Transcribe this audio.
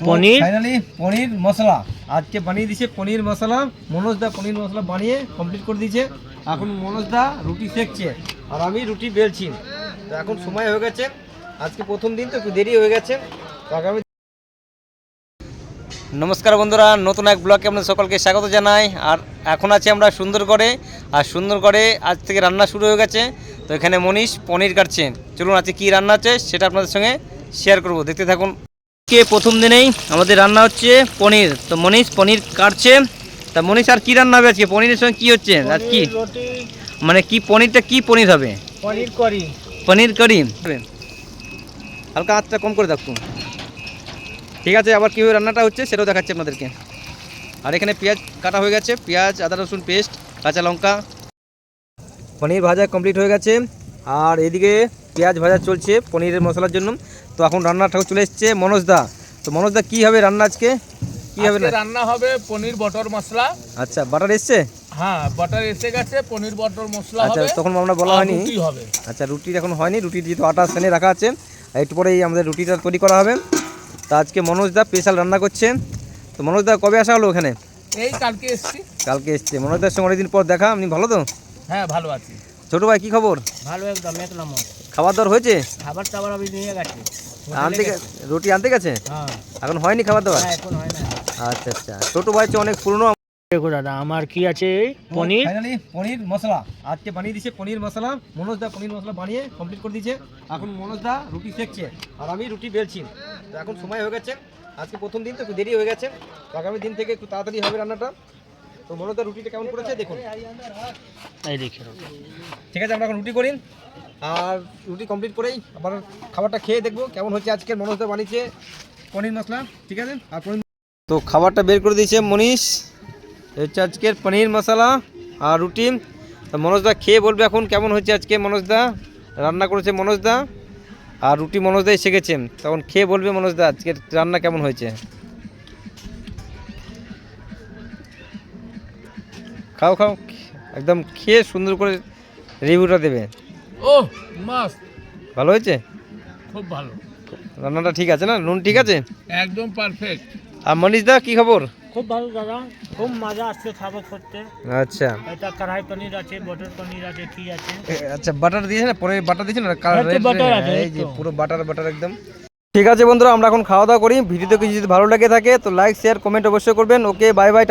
পনির finally পনির মশলা আজকে বানিয়ে দিয়েছে। পনির মশলা মনোজদা পনির মশলা বানিয়ে কমপ্লিট করে দিয়েছে। এখন মনোজদা রুটি সেকছে আর আমি রুটি বেলছি। তো এখন সময় হয়ে গেছে, আজকে প্রথম দিন তো একটু দেরি হয়ে গেছে। তো আগামী নমস্কার বন্ধুরা, নতুন এক ব্লগে আপনাদের সকলকে স্বাগত জানাই। আর এখন আছি আমরা সুন্দরগড়ে, আর সুন্দরগড়ে আজ থেকে রান্না শুরু হয়ে গেছে। তো এখানে মনীষ পনির কাটছে। চলুন আজকে কী রান্না হচ্ছে সেটা আপনাদের সঙ্গে শেয়ার করব, দেখতে থাকুন। প্রথম দিনেই আমাদের রান্না হচ্ছে পনির। তো মনীষ পনির কাটছে। তা মনীষ আর কি রান্না হবে আজকে? পনিরের সঙ্গে কি হচ্ছে আজ? কি মানে কি পনিরটা, কি পনির হবে? পনির করি। পনির কারি। হালকা আঁচটা কম করে রাখুন। ঠিক আছে, আবার কীভাবে রান্নাটা হচ্ছে সেটাও দেখাচ্ছি আপনাদেরকে। আর এখানে পেঁয়াজ কাটা হয়ে গেছে, পেঁয়াজ আদা রসুন পেস্ট, কাঁচা লঙ্কা। পনির ভাজা কমপ্লিট হয়ে গেছে, আর এদিকে পেঁয়াজ ভাজা চলছে পনিরের মশলার জন্য। তো এখন রান্নাটাও চলে এসছে মনোজদা। তো মনোজদা কী হবে রান্না আজকে? কী হবে রান্না হবে পনির বটর মশলা। আচ্ছা, বাটার এসছে? হ্যাঁ, বাটার এসে গেছে, পনির বটর মশলা আচ্ছা, হবে। তখন আমরা বলা হয়নি। রুটি হবে। আচ্ছা, রুটি এখন হয়নি, রুটি যেহেতু আটা সেনে রাখা আছে, একটু পরেই আমাদের রুটিটা তৈরি করা হবে। তা আজকে মনোজদা স্পেশাল রান্না করছে। তো মনোজদা কবে আসা হলো এখানে? এই কালকে এসেছি। কালকে এসছে। মনোজদার সঙ্গে অনেকদিন পর দেখা। আপনি ভালো তো? হ্যাঁ, ভালো আছি। ছোটো ভাই, কী খবর? ভালো, একদম এক নম্বর। খাবার দাবার হয়েছে? খাবার টাবার আমি নিয়ে গেছি, আনতে রুটি আনতে গেছে? হ্যাঁ, এখন হয়নি খাবার দাবার? এখন হয় না। আচ্ছা আচ্ছা, ছোটো ভাই হচ্ছে অনেক পুরনো। দেখো দাদা, আমার কি আছে? পনির ফাইনালি পনির মশলা আজকে বানিয়ে দিয়েছে। পনির মশলা মনোজদা পনির মশলা বানিয়ে কমপ্লিট করে দিয়েছে। এখন মনোজদা রুটি সেকছে আর আমি রুটি বেলছি। তো এখন সময় হয়ে গেছে, আজকে প্রথম দিন তো একটু দেরি হয়ে গেছে। তো আগামী দিন থেকে একটু তাড়াতাড়ি হবে রান্নাটা। তো মনোজদা রুটিটা কেমন করেছে দেখুন। এই দেখে। ঠিক আছে, আমরা এখন রুটি করি, আর রুটি কমপ্লিট করেই আবার খাবারটা খেয়ে দেখবো কেমন হচ্ছে। আজকের মনোজদা বানিয়েছে পনির মশলা, ঠিক আছে। আর পনির তো খাবারটা বের করে দিয়েছে মনীষ। হচ্ছে আজকের পনির মশলা আর রুটি। তো মনোজদা খেয়ে বলবে এখন কেমন হচ্ছে আজকে। মনোজদা রান্না করেছে মনোজদা, আর রুটি মনোজদাই শিখেছে। তখন খেয়ে বলবে মনোজদা আজকের রান্না কেমন হয়েছে। খাও খাও, একদম খেয়ে সুন্দর করে রিভিউটা দেবে। ও মাস ভালো হয়েছে? খুব ভালো। রান্নাটা ঠিক আছে না? নুন ঠিক আছে? একদম পারফেক্ট। আর মনীষদা কী খবর? খুব ভালো দাদা, খুব মজা আসছে খাবো করতে। আচ্ছা এটা কড়াই পনির আছে, বটর পনির আছে, কি আছে? আচ্ছা, বাটার দিয়েছে না? পরে বাটার দিয়েছে না? বাটার আছে, এই যে পুরো বাটার বাটার একদম। ঠিক আছে বন্ধুরা, আমরা এখন খাওয়া দাওয়া করি। ভিডিওতে কিছু যদি ভালো লেগে থাকে তো লাইক শেয়ার কমেন্ট অবশ্যই করবেন। ওকে, বাই বাই।